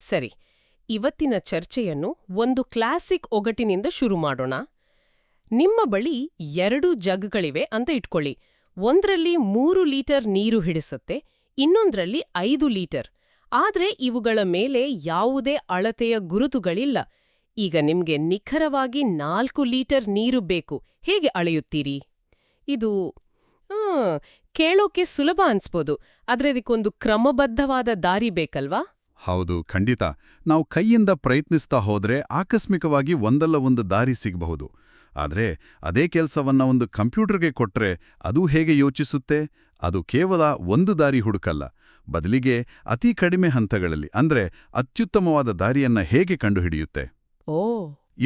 ಸರಿ, ಇವತ್ತಿನ ಚರ್ಚೆಯನ್ನು ಒಂದು ಕ್ಲಾಸಿಕ್ ಒಗಟಿನಿಂದ ಶುರು ಮಾಡೋಣ. ನಿಮ್ಮ ಬಳಿ 2 ಜಗ್ಗಳಿವೆ ಅಂತ ಇಟ್ಕೊಳ್ಳಿ. ಒಂದ್ರಲ್ಲಿ 3 ಲೀಟರ್ ನೀರು ಹಿಡಿಸುತ್ತೆ, ಇನ್ನೊಂದ್ರಲ್ಲಿ 5 ಲೀಟರ್. ಆದ್ರೆ ಇವುಗಳ ಮೇಲೆ ಯಾವುದೇ ಅಳತೆಯ ಗುರುತುಗಳಿಲ್ಲ. ಈಗ ನಿಮ್ಗೆ ನಿಖರವಾಗಿ 4 ಲೀಟರ್ ನೀರು ಬೇಕು. ಹೇಗೆ ಅಳೆಯುತ್ತೀರಿ? ಇದು ಕೇಳೋಕೆ ಸುಲಭ ಅನ್ಸ್ಬೋದು, ಆದ್ರೆ ಇದಕ್ಕೊಂದು ಕ್ರಮಬದ್ಧವಾದ ದಾರಿ ಬೇಕಲ್ವಾ? ಹೌದು, ಖಂಡಿತ. ನಾವು ಕೈಯಿಂದ ಪ್ರಯತ್ನಿಸ್ತಾ ಹೋದ್ರೆ ಆಕಸ್ಮಿಕವಾಗಿ ಒಂದಲ್ಲ ಒಂದು ದಾರಿ ಸಿಗಬಹುದು. ಆದ್ರೆ ಅದೇ ಕೆಲಸವನ್ನ ಒಂದು ಕಂಪ್ಯೂಟರ್ಗೆ ಕೊಟ್ರೆ ಅದು ಹೇಗೆ ಯೋಚಿಸುತ್ತೆ? ಅದು ಕೇವಲ ಒಂದು ದಾರಿ ಹುಡುಕಲ್ಲ, ಬದಲಿಗೆ ಅತಿ ಕಡಿಮೆ ಹಂತಗಳಲ್ಲಿ ಅಂದ್ರೆ ಅತ್ಯುತ್ತಮವಾದ ದಾರಿಯನ್ನ ಹೇಗೆ ಕಂಡುಹಿಡಿಯುತ್ತೆ. ಓ,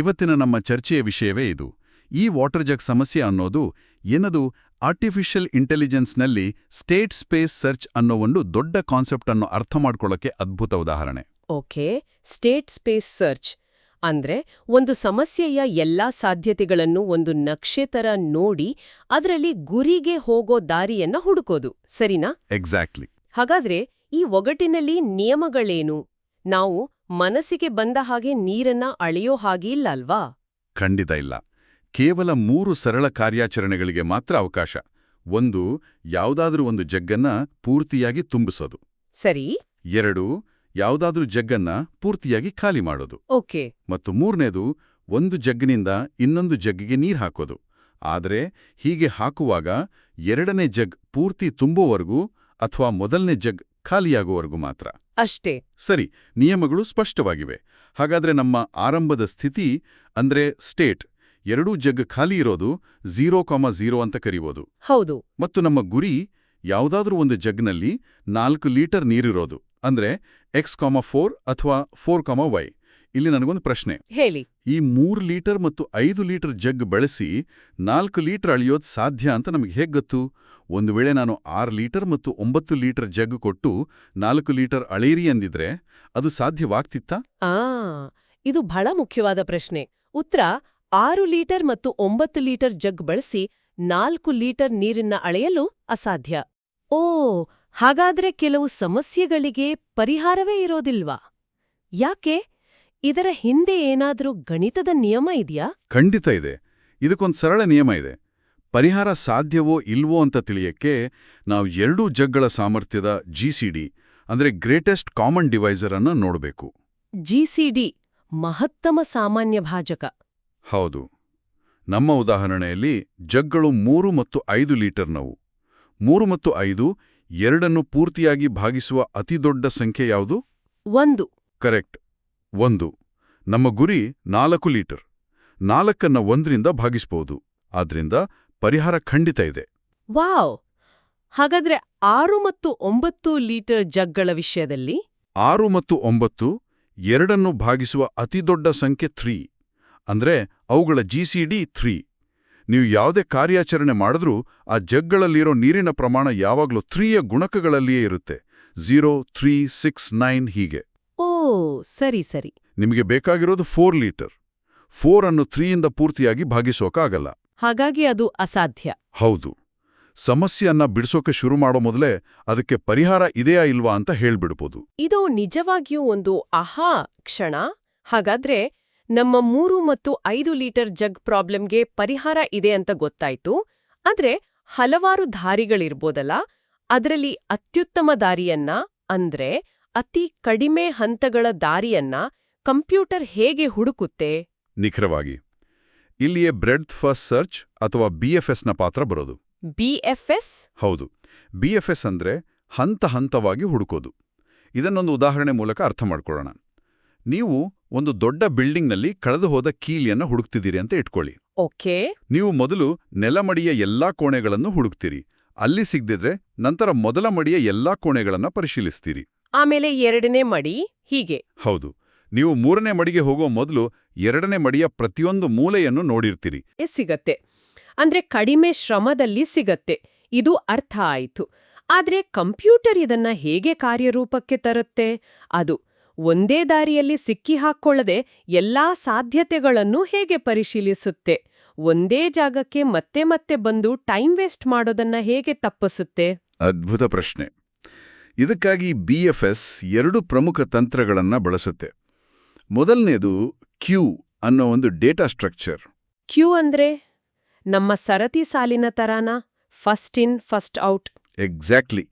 ಇವತ್ತಿನ ನಮ್ಮ ಚರ್ಚೆಯ ವಿಷಯವೇ ಇದು. ಈ ವಾಟರ್ ಜಗ್ ಸಮಸ್ಯೆ ಅನ್ನೋದು ಏನದು ಆರ್ಟಿಫಿಷಿಯಲ್ ಇಂಟೆಲಿಜೆನ್ಸ್ನಲ್ಲಿ ಸ್ಟೇಟ್ ಸ್ಪೇಸ್ ಸರ್ಚ್ ಅನ್ನೋ ಒಂದು ದೊಡ್ಡ ಕಾನ್ಸೆಪ್ಟ್ ಅನ್ನು ಅರ್ಥ ಮಾಡ್ಕೊಳ್ಳೋಕೆ ಅದ್ಭುತ ಉದಾಹರಣೆ. ಓಕೆ, ಸ್ಟೇಟ್ ಸ್ಪೇಸ್ ಸರ್ಚ್ ಅಂದ್ರೆ ಒಂದು ಸಮಸ್ಯೆಯ ಎಲ್ಲಾ ಸಾಧ್ಯತೆಗಳನ್ನು ಒಂದು ನಕ್ಷೆ ತರ ನೋಡಿ ಅದರಲ್ಲಿ ಗುರಿಗೆ ಹೋಗೋ ದಾರಿಯನ್ನ ಹುಡುಕೋದು, ಸರಿನಾ? ಎಕ್ಸಾಕ್ಟ್ಲಿ. ಹಾಗಾದ್ರೆ ಈ ಒಗಟಿನಲ್ಲಿ ನಿಯಮಗಳೇನು? ನಾವು ಮನಸ್ಸಿಗೆ ಬಂದ ಹಾಗೆ ನೀರನ್ನ ಅಳೆಯೋ ಹಾಗಿಲ್ಲ ಅಲ್ವಾ? ಖಂಡಿತ ಇಲ್ಲ. ಕೇವಲ 3 ಸರಳ ಕಾರ್ಯಾಚರಣೆಗಳಿಗೆ ಮಾತ್ರ ಅವಕಾಶ. ಒಂದು, ಯಾವುದಾದ್ರೂ ಒಂದು ಜಗ್ಗನ್ನ ಪೂರ್ತಿಯಾಗಿ ತುಂಬಿಸೋದು. ಸರಿ. 2, ಯಾವುದಾದ್ರೂ ಜಗ್ಗನ್ನ ಪೂರ್ತಿಯಾಗಿ ಖಾಲಿ ಮಾಡೋದು. ಓಕೆ. ಮತ್ತು 3ನೇದು, ಒಂದು ಜಗ್ಗಿನಿಂದ ಇನ್ನೊಂದು ಜಗ್ಗಿಗೆ ನೀರು ಹಾಕೋದು. ಆದರೆ ಹೀಗೆ ಹಾಕುವಾಗ 2ನೇ ಜಗ್ ಪೂರ್ತಿ ತುಂಬುವವರೆಗೂ ಅಥವಾ ಮೊದಲನೇ ಜಗ್ ಖಾಲಿಯಾಗುವವರೆಗೂ ಮಾತ್ರ. ಅಷ್ಟೇ. ಸರಿ, ನಿಯಮಗಳು ಸ್ಪಷ್ಟವಾಗಿವೆ. ಹಾಗಾದ್ರೆ ನಮ್ಮ ಆರಂಭದ ಸ್ಥಿತಿ ಅಂದ್ರೆ ಸ್ಟೇಟ್, 2 ಜಗ್ ಖಾಲಿ ಇರೋದು 0,0 ಅಂತ ಕರೆಯುವುದು. ಹೌದು. ಮತ್ತು ನಮ್ಮ ಗುರಿ ಯಾವುದಾದ್ರೂ ಒಂದು ಜಗ್ನಲ್ಲಿ 4 ಲೀಟರ್ ನೀರಿರೋದು, ಅಂದ್ರೆ x,4 ಅಥವಾ 4,y. ಇಲ್ಲಿ ನನಗೊಂದು ಪ್ರಶ್ನೆ. ಹೇಳಿ. ಈ 3 ಲೀಟರ್ ಮತ್ತು 5 ಲೀಟರ್ ಜಗ್ ಬಳಸಿ 4 ಲೀಟರ್ ಅಳಿಯೋದು ಸಾಧ್ಯ ಅಂತ ನಮಗೆ ಹೇಗೆ ಗೊತ್ತು? ಒಂದು ವೇಳೆ ನಾನು 6 ಲೀಟರ್ ಮತ್ತು 9 ಲೀಟರ್ ಜಗ್ ಕೊಟ್ಟು 4 ಲೀಟರ್ ಅಳೆಯಿರಿ ಅಂದಿದ್ರೆ ಅದು ಸಾಧ್ಯವಾಗ್ತಿತ್ತಾ? ಇದು ಬಹಳ ಮುಖ್ಯವಾದ ಪ್ರಶ್ನೆ. ಉತ್ತರ 6 ಲೀಟರ್ ಮತ್ತು 9 ಲೀಟರ್ ಜಗ್ ಬಳಸಿ 4 ಲೀಟರ್ ನೀರನ್ನ ಅಳೆಯಲು ಅಸಾಧ್ಯ. ಓ, ಹಾಗಾದ್ರೆ ಕೆಲವು ಸಮಸ್ಯೆಗಳಿಗೆ ಪರಿಹಾರವೇ ಇರೋದಿಲ್ವಾ? ಯಾಕೆ? ಇದರ ಹಿಂದೆ ಏನಾದ್ರೂ ಗಣಿತದ ನಿಯಮ ಇದೆಯಾ? ಖಂಡಿತ ಇದೆ. ಇದಕ್ಕೊಂದು ಸರಳ ನಿಯಮ ಇದೆ. ಪರಿಹಾರ ಸಾಧ್ಯವೋ ಇಲ್ವೋ ಅಂತ ತಿಳಿಯಕ್ಕೆ ನಾವು 2 ಜಗ್ಗಳ ಸಾಮರ್ಥ್ಯದ GCD ಅಂದ್ರೆ ಗ್ರೇಟೆಸ್ಟ್ ಕಾಮನ್ ಡಿವೈಸರ್ ಅನ್ನ ನೋಡಬೇಕು. GCD ಮಹತ್ತಮ ಸಾಮಾನ್ಯ ಭಾಜಕ. ಹೌದು. ನಮ್ಮ ಉದಾಹರಣೆಯಲ್ಲಿ ಜಗ್ಗಳು 3 ಮತ್ತು 5 ಲೀಟರ್ನವು. 3 ಮತ್ತು 5 ಎರಡನ್ನು ಪೂರ್ತಿಯಾಗಿ ಭಾಗಿಸುವ ಅತಿದೊಡ್ಡ ಸಂಖ್ಯೆ ಯಾವುದು? 1. ಕರೆಕ್ಟ್, 1. ನಮ್ಮ ಗುರಿ 4 ಲೀಟರ್. 4ಅನ್ನ 1ರಿಂದ ಭಾಗಿಸಬಹುದು. ಆದ್ರಿಂದ ಪರಿಹಾರ ಖಂಡಿತ ಇದೆ. ವಾವ್! ಹಾಗಾದ್ರೆ 6 ಮತ್ತು 9 ಲೀಟರ್ ಜಗ್ಗಳ ವಿಷಯದಲ್ಲಿ 6 ಮತ್ತು 9 ಎರಡನ್ನು ಭಾಗಿಸುವ ಅತಿದೊಡ್ಡ ಸಂಖ್ಯೆ 3. ಅಂದ್ರೆ ಅವುಗಳ GCD 3. ನೀವು ಯಾವುದೇ ಕಾರ್ಯಾಚರಣೆ ಮಾಡಿದ್ರೂ ಆ ಜಗ್ಗಳಲ್ಲಿರೋ ನೀರಿನ ಪ್ರಮಾಣ ಯಾವಾಗಲೂ 3ಯ ಗುಣಕಗಳಲ್ಲಿಯೇ ಇರುತ್ತೆ. 0, 3, 6, 9 ಹೀಗೆ. ಓ, ಸರಿ ಸರಿ. ನಿಮಗೆ ಬೇಕಾಗಿರೋದು 4 ಲೀಟರ್. 4 ಅನ್ನು 3ಯಿಂದ ಪೂರ್ತಿಯಾಗಿ ಭಾಗಿಸೋಕಾಗಲ್ಲ. ಹಾಗಾಗಿ ಅದು ಅಸಾಧ್ಯ. ಹೌದು. ಸಮಸ್ಯೆಯನ್ನ ಬಿಡಿಸೋಕೆ ಶುರು ಮಾಡೋ ಮೊದಲೇ ಅದಕ್ಕೆ ಪರಿಹಾರ ಇದೆಯಾ ಇಲ್ವಾ ಅಂತ ಹೇಳ್ಬಿಡ್ಬೋದು. ಇದು ನಿಜವಾಗಿಯೂ ಒಂದು ಆಹಾ ಕ್ಷಣ. ಹಾಗಾದ್ರೆ ನಮ್ಮ 3 ಮತ್ತು 5 ಲೀಟರ್ ಜಗ್ ಪ್ರಾಬ್ಲಮ್ಗೆ ಪರಿಹಾರ ಇದೆ ಅಂತ ಗೊತ್ತಾಯ್ತು. ಆದ್ರೆ ಹಲವಾರು ದಾರಿಗಳಿರ್ಬೋದಲ್ಲ? ಅದರಲ್ಲಿ ಅತ್ಯುತ್ತಮ ದಾರಿಯನ್ನ ಅಂದ್ರೆ ಅತಿ ಕಡಿಮೆ ಹಂತಗಳ ದಾರಿಯನ್ನ ಕಂಪ್ಯೂಟರ್ ಹೇಗೆ ಹುಡುಕುತ್ತೆ? ನಿಖರವಾಗಿ ಇಲ್ಲಿಯೇ ಬ್ರೆಡ್ತ್ ಫಸ್ಟ್ ಸರ್ಚ್ ಅಥವಾ BFSನ ಪಾತ್ರ ಬರೋದು. BFS? ಹೌದು. BFS ಅಂದ್ರೆ ಹಂತ ಹಂತವಾಗಿ ಹುಡುಕೋದು. ಇದನ್ನೊಂದು ಉದಾಹರಣೆ ಮೂಲಕ ಅರ್ಥ ಮಾಡ್ಕೊಳ್ಳೋಣ. ನೀವು ಒಂದು ದೊಡ್ಡ ಬಿಲ್ಡಿಂಗ್ನಲ್ಲಿ ಕಳೆದು ಹೋದ ಕೀಲಿಯನ್ನು ಹುಡುಕ್ತಿದ್ದೀರಿ ಅಂತ ಇಟ್ಕೊಳ್ಳಿ. ಓಕೆ. ನೀವು ಮೊದಲು ನೆಲಮಡಿಯ ಎಲ್ಲಾ ಕೋಣೆಗಳನ್ನು ಹುಡುಕ್ತೀರಿ. ಅಲ್ಲಿ ಸಿಗದಿದ್ರೆ ನಂತರ ಮೊದಲ ಮಡಿಯ ಎಲ್ಲಾ ಕೋಣೆಗಳನ್ನ ಪರಿಶೀಲಿಸ್ತೀರಿ. ಆಮೇಲೆ 2ನೇ ಮಡಿ, ಹೀಗೆ. ಹೌದು. ನೀವು 3ನೇ ಮಡಿಗೆ ಹೋಗೋ ಮೊದಲು 2ನೇ ಮಡಿಯ ಪ್ರತಿಯೊಂದು ಮೂಲೆಯನ್ನು ನೋಡಿರ್ತೀರಿ. ಸಿಗತ್ತೆ. ಅಂದ್ರೆ ಕಡಿಮೆ ಶ್ರಮದಲ್ಲಿ ಸಿಗತ್ತೆ. ಇದು ಅರ್ಥ ಆಯ್ತು. ಆದ್ರೆ ಕಂಪ್ಯೂಟರ್ ಇದನ್ನ ಹೇಗೆ ಕಾರ್ಯರೂಪಕ್ಕೆ ತರುತ್ತೆ? ಅದು ಒಂದೇ ದಾರಿಯಲ್ಲಿ ಸಿಕ್ಕಿ ಹಾಕ್ಕೊಳ್ಳದೆ ಎಲ್ಲಾ ಸಾಧ್ಯತೆಗಳನ್ನು ಹೇಗೆ ಪರಿಶೀಲಿಸುತ್ತೆ? ಒಂದೇ ಜಾಗಕ್ಕೆ ಮತ್ತೆ ಮತ್ತೆ ಬಂದು ಟೈಮ್ ವೇಸ್ಟ್ ಮಾಡೋದನ್ನ ಹೇಗೆ ತಪ್ಪಿಸುತ್ತೆ? ಅದ್ಭುತ ಪ್ರಶ್ನೆ. ಇದಕ್ಕಾಗಿ BFS 2 ಪ್ರಮುಖ ತಂತ್ರಗಳನ್ನು ಬಳಸುತ್ತೆ. ಮೊದಲನೇದು ಕ್ಯೂ ಅನ್ನೋ ಒಂದು ಡೇಟಾ ಸ್ಟ್ರಕ್ಚರ್. ಕ್ಯೂ ಅಂದ್ರೆ ನಮ್ಮ ಸರತಿ ಸಾಲಿನ ತರಾನ first in first out. Exactly.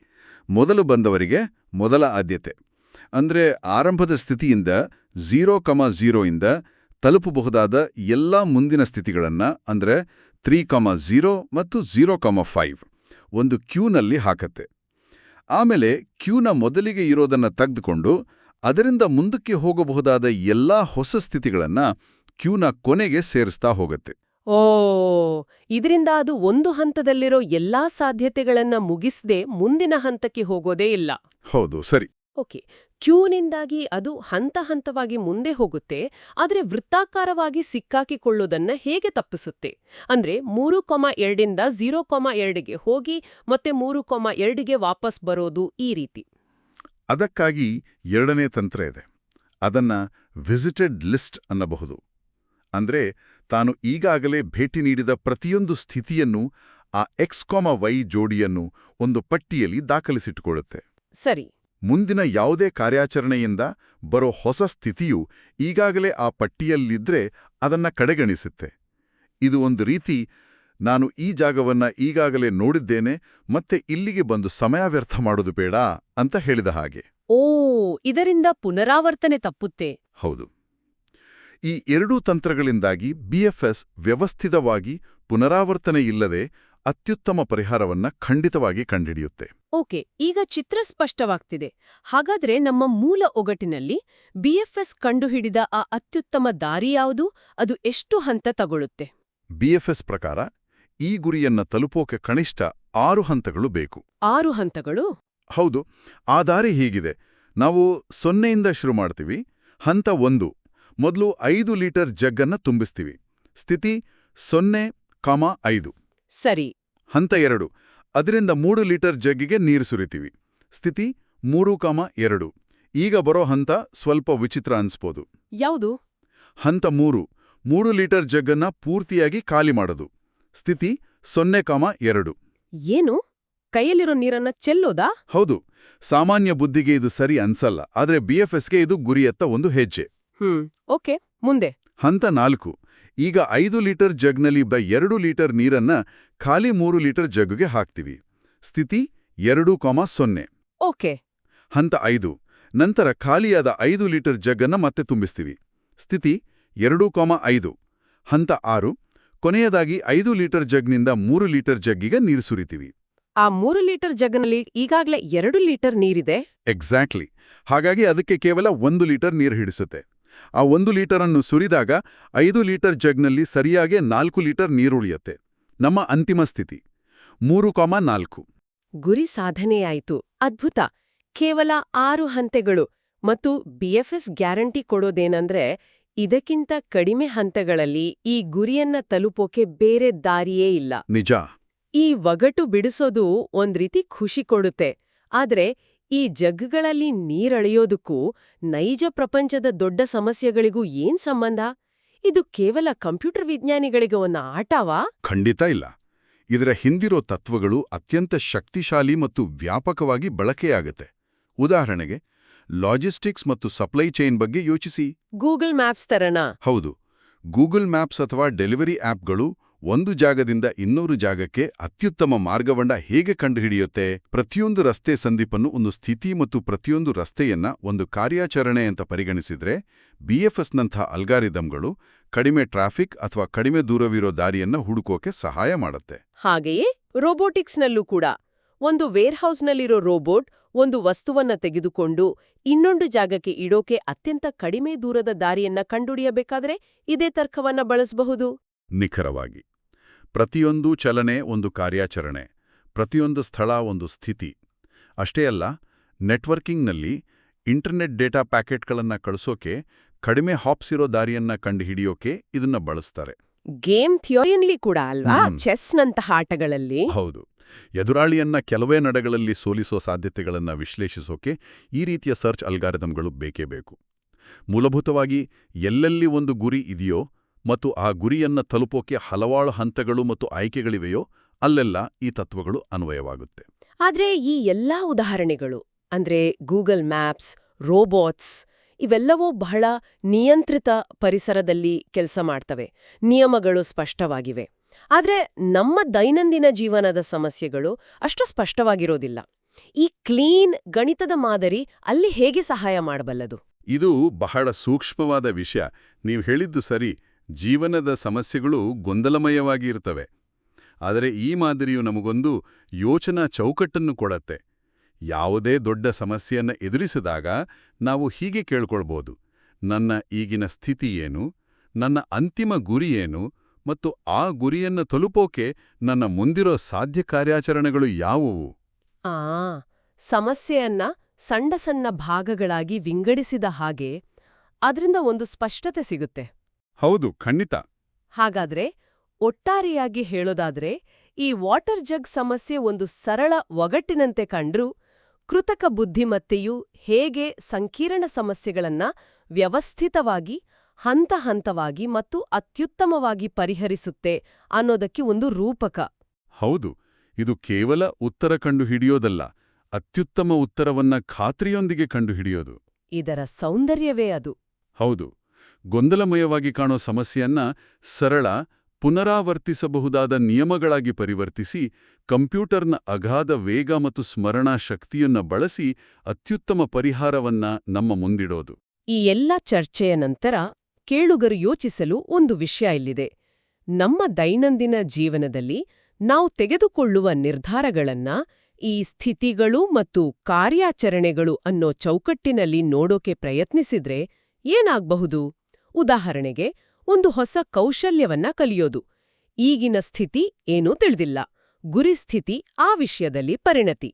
ಮೊದಲು ಬಂದವರಿಗೆ ಮೊದಲ ಆದ್ಯತೆ. ಅಂದ್ರೆ ಆರಂಭದ ಸ್ಥಿತಿಯಿಂದ 0,0 ಇಂದ ತಲುಪಬಹುದಾದ ಎಲ್ಲಾ ಮುಂದಿನ ಸ್ಥಿತಿಗಳನ್ನ ಅಂದ್ರೆ 3,0 ಮತ್ತು 0,5 ಒಂದು ಕ್ಯೂನಲ್ಲಿ ಹಾಕತ್ತೆ. ಆಮೇಲೆ ಕ್ಯೂನ ಮೊದಲಿಗೆ ಇರೋದನ್ನ ತೆಗೆದುಕೊಂಡು ಅದರಿಂದ ಮುಂದಕ್ಕೆ ಹೋಗಬಹುದಾದ ಎಲ್ಲಾ ಹೊಸ ಸ್ಥಿತಿಗಳನ್ನ ಕ್ಯೂನ ಕೊನೆಗೆ ಸೇರಿಸ್ತಾ ಹೋಗತ್ತೆ. ಓ, ಇದರಿಂದ ಅದು ಒಂದು ಹಂತದಲ್ಲಿರೋ ಎಲ್ಲಾ ಸಾಧ್ಯತೆಗಳನ್ನ ಮುಗಿಸದೆ ಮುಂದಿನ ಹಂತಕ್ಕೆ ಹೋಗೋದೇ ಇಲ್ಲ. ಹೌದು, ಸರಿ. ಓಕೆ, ಕ್ಯೂನಿಂದಾಗಿ ಅದು ಹಂತ ಹಂತವಾಗಿ ಮುಂದೆ ಹೋಗುತ್ತೆ, ಆದರೆ ವೃತ್ತಾಕಾರವಾಗಿ ಸಿಕ್ಕಾಕಿಕೊಳ್ಳೋದನ್ನ ಹೇಗೆ ತಪ್ಪಿಸುತ್ತೆ? ಅಂದ್ರೆ 3,2 0,2ಗೆ ಹೋಗಿ ಮತ್ತೆ 3,2ಗೆ ವಾಪಸ್ ಬರೋದು ಈ ರೀತಿ. ಅದಕ್ಕಾಗಿ ಎರಡನೇ ತಂತ್ರ ಇದೆ. ಅದನ್ನ ವಿಸಿಟೆಡ್ ಲಿಸ್ಟ್ ಅನ್ನಬಹುದು. ಅಂದ್ರೆ ತಾನು ಈಗಾಗಲೇ ಭೇಟಿ ನೀಡಿದ ಪ್ರತಿಯೊಂದು ಸ್ಥಿತಿಯನ್ನು ಆ XY ಜೋಡಿಯನ್ನು ಒಂದು ಪಟ್ಟಿಯಲ್ಲಿ ದಾಖಲಿಸಿಟ್ಟುಕೊಳ್ಳುತ್ತೆ. ಸರಿ. ಮುಂದಿನ ಯಾವುದೇ ಕಾರ್ಯಾಚರಣೆಯಿಂದ ಬರೋ ಹೊಸ ಸ್ಥಿತಿಯು ಈಗಾಗಲೇ ಆ ಪಟ್ಟಿಯಲ್ಲಿದ್ರೆ ಅದನ್ನ ಕಡೆಗಣಿಸುತ್ತೆ. ಇದು ಒಂದು ರೀತಿ ನಾನು ಈ ಜಾಗವನ್ನ ಈಗಾಗಲೇ ನೋಡಿದ್ದೇನೆ ಮತ್ತೆ ಇಲ್ಲಿಗೆ ಬಂದು ಸಮಯ ವ್ಯರ್ಥ ಮಾಡೋದು ಬೇಡ ಅಂತ ಹೇಳಿದ ಹಾಗೆ. ಓ, ಇದರಿಂದ ಪುನರಾವರ್ತನೆ ತಪ್ಪುತ್ತೆ. ಹೌದು. ಈ ಎರಡೂ ತಂತ್ರಗಳಿಂದಾಗಿ BFS ವ್ಯವಸ್ಥಿತವಾಗಿ ಪುನರಾವರ್ತನೆ ಇಲ್ಲದೆ ಅತ್ಯುತ್ತಮ ಪರಿಹಾರವನ್ನ ಖಂಡಿತವಾಗಿ ಕಂಡುಹಿಡಿಯುತ್ತೆ. ಓಕೆ, ಈಗ ಚಿತ್ರ ಸ್ಪಷ್ಟವಾಗ್ತಿದೆ. ಹಾಗಾದ್ರೆ ನಮ್ಮ ಮೂಲ ಒಗಟಿನಲ್ಲಿ BFS ಕಂಡುಹಿಡಿದ ಆ ಅತ್ಯುತ್ತಮ ದಾರಿ ಯಾವುದು? ಅದು ಎಷ್ಟು ಹಂತ ತಗೊಳುತ್ತೆ? BFS ಪ್ರಕಾರ ಈ ಗುರಿಯನ್ನ ತಲುಪೋಕೆ ಕನಿಷ್ಠ 6 ಹಂತಗಳು ಬೇಕು. 6 ಹಂತಗಳು? ಹೌದು. ಆ ದಾರಿ ಹೀಗಿದೆ. ನಾವು 0ಯಿಂದ ಶುರು ಮಾಡ್ತೀವಿ. ಹಂತ 1, ಮೊದಲು 5 ಲೀಟರ್ ಜಗ್ಗನ್ನ ತುಂಬಿಸ್ತೀವಿ. ಸ್ಥಿತಿ 0,5. ಸರಿ. ಹಂತ 2, ಅದರಿಂದ 3 ಲೀಟರ್ ಜಗ್ಗಿಗೆ ನೀರು ಸುರಿತೀವಿ. ಸ್ಥಿತಿ 3,2. ಈಗ ಬರೋ ಹಂತ ಸ್ವಲ್ಪ ವಿಚಿತ್ರ ಅನ್ಸ್ಬೋದು. ಯಾವುದು? ಹಂತ 3 ಲೀಟರ್ ಜಗ್ಗನ್ನ ಪೂರ್ತಿಯಾಗಿ ಖಾಲಿ ಮಾಡೋದು. ಸ್ಥಿತಿ 0,2. ಏನು? ಕೈಯಲ್ಲಿರೋ ನೀರನ್ನ ಚೆಲ್ಲೋದಾ? ಹೌದು. ಸಾಮಾನ್ಯ ಬುದ್ಧಿಗೆ ಇದು ಸರಿ ಅನ್ಸಲ್ಲ, ಆದ್ರೆ BFSಗೆ ಇದು ಗುರಿಯತ್ತ ಒಂದು ಹೆಜ್ಜೆ. ಓಕೆ, ಮುಂದೆ? ಹಂತ 4, ಈಗ 5 ಲೀಟರ್ ಜಗ್ನಲ್ಲಿ 2 ಲೀಟರ್ ನೀರನ್ನ ಖಾಲಿ 3 ಲೀಟರ್ ಜಗ್ಗುಗೆ ಹಾಕ್ತೀವಿ. ಸ್ಥಿತಿ 2,0. ಓಕೆ. ಹಂತ 5, ನಂತರ ಖಾಲಿಯಾದ 5 ಲೀಟರ್ ಜಗ್ಗನ್ನ ಮತ್ತೆ ತುಂಬಿಸ್ತೀವಿ. ಸ್ಥಿತಿ 2,5. ಹಂತ 6, ಕೊನೆಯದಾಗಿ 5 ಲೀಟರ್ ಜಗ್ನಿಂದ 3 ಲೀಟರ್ ಜಗ್ಗಿಗೆ ನೀರು ಸುರಿತೀವಿ. ಆ 3 ಲೀಟರ್ ಜಗ್ನಲ್ಲಿ ಈಗಾಗಲೇ 2 ಲೀಟರ್ ನೀರಿದೆ. ಎಕ್ಸಾಕ್ಟ್ಲಿ. ಹಾಗಾಗಿ ಅದಕ್ಕೆ ಕೇವಲ 1 ಲೀಟರ್ ನೀರು ಹಿಡಿಸುತ್ತೆ. ಆ 1 ಲೀಟರನ್ನು ಸುರಿದಾಗ 5 ಲೀಟರ್ ಜಗ್ನಲ್ಲಿ ಸರಿಯಾಗಿ 4 ಲೀಟರ್ ನೀರುಳಿಯುತ್ತೆ. ನಮ್ಮ ಅಂತಿಮ ಸ್ಥಿತಿ 3,4. ಗುರಿ ಸಾಧನೆಯಾಯಿತು. ಅದ್ಭುತ. ಕೇವಲ 6 ಹಂತಗಳು. ಮತ್ತು BFS ಗ್ಯಾರಂಟಿ ಕೊಡೋದೇನಂದ್ರೆ ಇದಕ್ಕಿಂತ ಕಡಿಮೆ ಹಂತಗಳಲ್ಲಿ ಈ ಗುರಿಯನ್ನ ತಲುಪೋಕೆ ಬೇರೆ ದಾರಿಯೇ ಇಲ್ಲ. ನಿಜ. ಈ ಒಗಟು ಬಿಡಿಸೋದು ಒಂದ್ ರೀತಿ ಖುಷಿ ಕೊಡುತ್ತೆ. ಆದ್ರೆ ಈ ಜಗ್ಗಳಲ್ಲಿ ನೀರಳೆಯೋದಕ್ಕೂ ನೈಜ ಪ್ರಪಂಚದ ದೊಡ್ಡ ಸಮಸ್ಯೆಗಳಿಗೂ ಏನ್ ಸಂಬಂಧ? ಇದು ಕೇವಲ ಕಂಪ್ಯೂಟರ್ ವಿಜ್ಞಾನಿಗಳಿಗೆ ಒಂದು ಆಟವಾ? ಖಂಡಿತ ಇಲ್ಲ. ಇದರ ಹಿಂದಿರೋ ತತ್ವಗಳು ಅತ್ಯಂತ ಶಕ್ತಿಶಾಲಿ ಮತ್ತು ವ್ಯಾಪಕವಾಗಿ ಬಳಕೆಯಾಗತ್ತೆ. ಉದಾಹರಣೆಗೆ ಲಾಜಿಸ್ಟಿಕ್ಸ್ ಮತ್ತು ಸಪ್ಲೈ ಚೈನ್ ಬಗ್ಗೆ ಯೋಚಿಸಿ. ಗೂಗಲ್ ಮ್ಯಾಪ್ಸ್ ತರನಾ? ಹೌದು. ಗೂಗಲ್ ಮ್ಯಾಪ್ಸ್ ಅಥವಾ ಡೆಲಿವರಿ ಆಪ್ಗಳು ಒಂದು ಜಾಗದಿಂದ ಇನ್ನೊಂದು ಜಾಗಕ್ಕೆ ಅತ್ಯುತ್ತಮ ಮಾರ್ಗವನ್ನ ಹೇಗೆ ಕಂಡುಹಿಡಿಯುತ್ತೆ? ಪ್ರತಿಯೊಂದು ರಸ್ತೆ ಸಂದಿಪನ್ನು ಒಂದು ಸ್ಥಿತಿ ಮತ್ತು ಪ್ರತಿಯೊಂದು ರಸ್ತೆಯನ್ನ ಒಂದು ಕಾರ್ಯಾಚರಣೆ ಅಂತ ಪರಿಗಣಿಸಿದ್ರೆ BFSನಂಥ ಅಲ್ಗಾರಿದಮ್ಗಳು ಕಡಿಮೆ ಟ್ರಾಫಿಕ್ ಅಥವಾ ಕಡಿಮೆ ದೂರವಿರೋ ದಾರಿಯನ್ನ ಹುಡುಕೋಕೆ ಸಹಾಯ ಮಾಡುತ್ತೆ. ಹಾಗೆಯೇ ರೋಬೋಟಿಕ್ಸ್ನಲ್ಲೂ ಕೂಡ ಒಂದು ವೇರ್ಹೌಸ್ನಲ್ಲಿರೋ ರೋಬೋಟ್ ಒಂದು ವಸ್ತುವನ್ನ ತೆಗೆದುಕೊಂಡು ಇನ್ನೊಂದು ಜಾಗಕ್ಕೆ ಇಡೋಕೆ ಅತ್ಯಂತ ಕಡಿಮೆ ದೂರದ ದಾರಿಯನ್ನ ಕಂಡುಹಿಡಿಯಬೇಕಾದ್ರೆ ಇದೇ ತರ್ಕವನ್ನ ಬಳಸಬಹುದು. ನಿಖರವಾಗಿ. ಪ್ರತಿಯೊಂದು ಚಲನೆ ಒಂದು ಕಾರ್ಯಾಚರಣೆ, ಪ್ರತಿಯೊಂದು ಸ್ಥಳ ಒಂದು ಸ್ಥಿತಿ. ಅಷ್ಟೇ ಅಲ್ಲ, ನೆಟ್ವರ್ಕಿಂಗ್ನಲ್ಲಿ ಇಂಟರ್ನೆಟ್ ಡೇಟಾ ಪ್ಯಾಕೆಟ್ಗಳನ್ನ ಕಳಿಸೋಕೆ ಕಡಿಮೆ ಹಾಪ್ಸ್ ಇರೋ ದಾರಿಯನ್ನ ಕಂಡುಹಿಡಿಯೋಕೆ ಇದನ್ನ ಬಳಸ್ತಾರೆ. ಗೇಮ್ ಥಿಯೋರಿಯಲ್ಲಿ ಕೂಡ ಅಲ್ವಾ? ಚೆಸ್ನಂತಹ ಆಟಗಳಲ್ಲಿ. ಹೌದು. ಎದುರಾಳಿಯನ್ನ ಕೆಲವೇ ನಡೆಗಳಲ್ಲಿ ಸೋಲಿಸೋ ಸಾಧ್ಯತೆಗಳನ್ನ ವಿಶ್ಲೇಷಿಸೋಕೆ ಈ ರೀತಿಯ ಸರ್ಚ್ ಅಲ್ಗಾರಿದಮ್ಗಳು ಬೇಕೇ ಬೇಕು. ಮೂಲಭೂತವಾಗಿ ಎಲ್ಲೆಲ್ಲಿ ಒಂದು ಗುರಿ ಇದೆಯೋ ಮತ್ತು ಆ ಗುರಿಯನ್ನ ತಲುಪೋಕೆ ಹಲವಾರು ಹಂತಗಳು ಮತ್ತು ಆಯ್ಕೆಗಳಿವೆಯೋ ಅಲ್ಲೆಲ್ಲ ಈ ತತ್ವಗಳು ಅನ್ವಯವಾಗುತ್ತೆ. ಆದ್ರೆ ಈ ಎಲ್ಲಾ ಉದಾಹರಣೆಗಳು ಅಂದ್ರೆ ಗೂಗಲ್ ಮ್ಯಾಪ್ಸ್, ರೋಬೋಟ್ಸ್ ಇವೆಲ್ಲವೂ ಬಹಳ ನಿಯಂತ್ರಿತ ಪರಿಸರದಲ್ಲಿ ಕೆಲಸ ಮಾಡ್ತವೆ. ನಿಯಮಗಳು ಸ್ಪಷ್ಟವಾಗಿವೆ. ಆದ್ರೆ ನಮ್ಮ ದೈನಂದಿನ ಜೀವನದ ಸಮಸ್ಯೆಗಳು ಅಷ್ಟು ಸ್ಪಷ್ಟವಾಗಿರೋದಿಲ್ಲ. ಈ ಕ್ಲೀನ್ ಗಣಿತದ ಮಾದರಿ ಅಲ್ಲಿ ಹೇಗೆ ಸಹಾಯ ಮಾಡಬಲ್ಲದು? ಇದು ಬಹಳ ಸೂಕ್ಷ್ಮವಾದ ವಿಷಯ. ನೀವು ಹೇಳಿದ್ದು ಸರಿ, ಜೀವನದ ಸಮಸ್ಯೆಗಳು ಗೊಂದಲಮಯವಾಗಿ ಇರ್ತವೆ. ಆದರೆ ಈ ಮಾದರಿಯು ನಮಗೊಂದು ಯೋಚನಾ ಚೌಕಟ್ಟನ್ನು ಕೊಡತ್ತೆ. ಯಾವುದೇ ದೊಡ್ಡ ಸಮಸ್ಯೆಯನ್ನು ಎದುರಿಸಿದಾಗ ನಾವು ಹೀಗೆ ಕೇಳ್ಕೊಳ್ಬೋದು: ನನ್ನ ಈಗಿನ ಸ್ಥಿತಿ ಏನು, ನನ್ನ ಅಂತಿಮ ಗುರಿ ಏನು, ಮತ್ತು ಆ ಗುರಿಯನ್ನು ತಲುಪೋಕೆ ನನ್ನ ಮುಂದಿರೋ ಸಾಧ್ಯ ಕಾರ್ಯಾಚರಣೆಗಳು ಯಾವುವು? ಆ ಸಮಸ್ಯೆಯನ್ನ ಸಣ್ಣ ಸಣ್ಣ ಭಾಗಗಳಾಗಿ ವಿಂಗಡಿಸಿದ ಹಾಗೆ ಅದರಿಂದ ಒಂದು ಸ್ಪಷ್ಟತೆ ಸಿಗುತ್ತೆ. ಹೌದು, ಖಂಡಿತ. ಹಾಗಾದ್ರೆ ಒಟ್ಟಾರೆಯಾಗಿ ಹೇಳೋದಾದ್ರೆ, ಈ ವಾಟರ್ ಜಗ್ ಸಮಸ್ಯೆ ಒಂದು ಸರಳ ಒಗಟ್ಟಿನಂತೆ ಕಂಡ್ರೂ ಕೃತಕ ಬುದ್ಧಿಮತ್ತೆಯು ಹೇಗೆ ಸಂಕೀರ್ಣ ಸಮಸ್ಯೆಗಳನ್ನ ವ್ಯವಸ್ಥಿತವಾಗಿ, ಹಂತ ಹಂತವಾಗಿ ಮತ್ತು ಅತ್ಯುತ್ತಮವಾಗಿ ಪರಿಹರಿಸುತ್ತೆ ಅನ್ನೋದಕ್ಕೆ ಒಂದು ರೂಪಕ. ಹೌದು, ಇದು ಕೇವಲ ಉತ್ತರ ಕಂಡುಹಿಡಿಯೋದಲ್ಲ, ಅತ್ಯುತ್ತಮ ಉತ್ತರವನ್ನ ಖಾತ್ರಿಯೊಂದಿಗೆ ಕಂಡುಹಿಡಿಯೋದು. ಇದರ ಸೌಂದರ್ಯವೇ ಅದು. ಹೌದು, ಗೊಂದಲಮಯವಾಗಿ ಕಾಣೋ ಸಮಸ್ಯೆಯನ್ನ ಸರಳ, ಪುನರಾವರ್ತಿಸಬಹುದಾದ ನಿಯಮಗಳಾಗಿ ಪರಿವರ್ತಿಸಿ, ಕಂಪ್ಯೂಟರ್ನ ಅಗಾಧ ವೇಗ ಮತ್ತು ಸ್ಮರಣಾ ಶಕ್ತಿಯನ್ನ ಬಳಸಿ ಅತ್ಯುತ್ತಮ ಪರಿಹಾರವನ್ನ ನಮ್ಮ ಮುಂದಿಡೋದು. ಈ ಎಲ್ಲ ಚರ್ಚೆಯ ನಂತರ ಕೇಳುಗರು ಯೋಚಿಸಲು ಒಂದು ವಿಷಯ ಇಲ್ಲಿದೆ. ನಮ್ಮ ದೈನಂದಿನ ಜೀವನದಲ್ಲಿ ನಾವು ತೆಗೆದುಕೊಳ್ಳುವ ನಿರ್ಧಾರಗಳನ್ನ ಈ ಸ್ಥಿತಿಗಳು ಮತ್ತು ಕಾರ್ಯಾಚರಣೆಗಳು ಅನ್ನೋ ಚೌಕಟ್ಟಿನಲ್ಲಿ ನೋಡೋಕೆ ಪ್ರಯತ್ನಿಸಿದ್ರೆ ಏನಾಗ್ಬಹುದು? ಉದಾಹರಣೆಗೆ, ಒಂದು ಹೊಸ ಕೌಶಲ್ಯವನ್ನ ಕಲಿಯೋದು. ಈಗಿನ ಸ್ಥಿತಿ ಏನೂ ತಿಳಿದಿಲ್ಲ. ಗುರಿ ಸ್ಥಿತಿ ಆ ವಿಷಯದಲ್ಲಿ ಪರಿಣತಿ.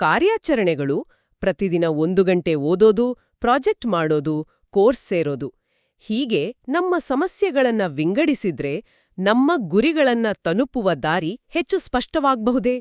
ಕಾರ್ಯಾಚರಣೆಗಳು ಪ್ರತಿದಿನ 1 ಗಂಟೆ ಓದೋದು, ಪ್ರಾಜೆಕ್ಟ್ ಮಾಡೋದು, ಕೋರ್ಸ್ ಸೇರೋದು. ಹೀಗೆ ನಮ್ಮ ಸಮಸ್ಯೆಗಳನ್ನ ವಿಂಗಡಿಸಿದ್ರೆ ನಮ್ಮ ಗುರಿಗಳನ್ನ ತಲುಪುವ ದಾರಿ ಹೆಚ್ಚು ಸ್ಪಷ್ಟವಾಗಬಹುದೇ?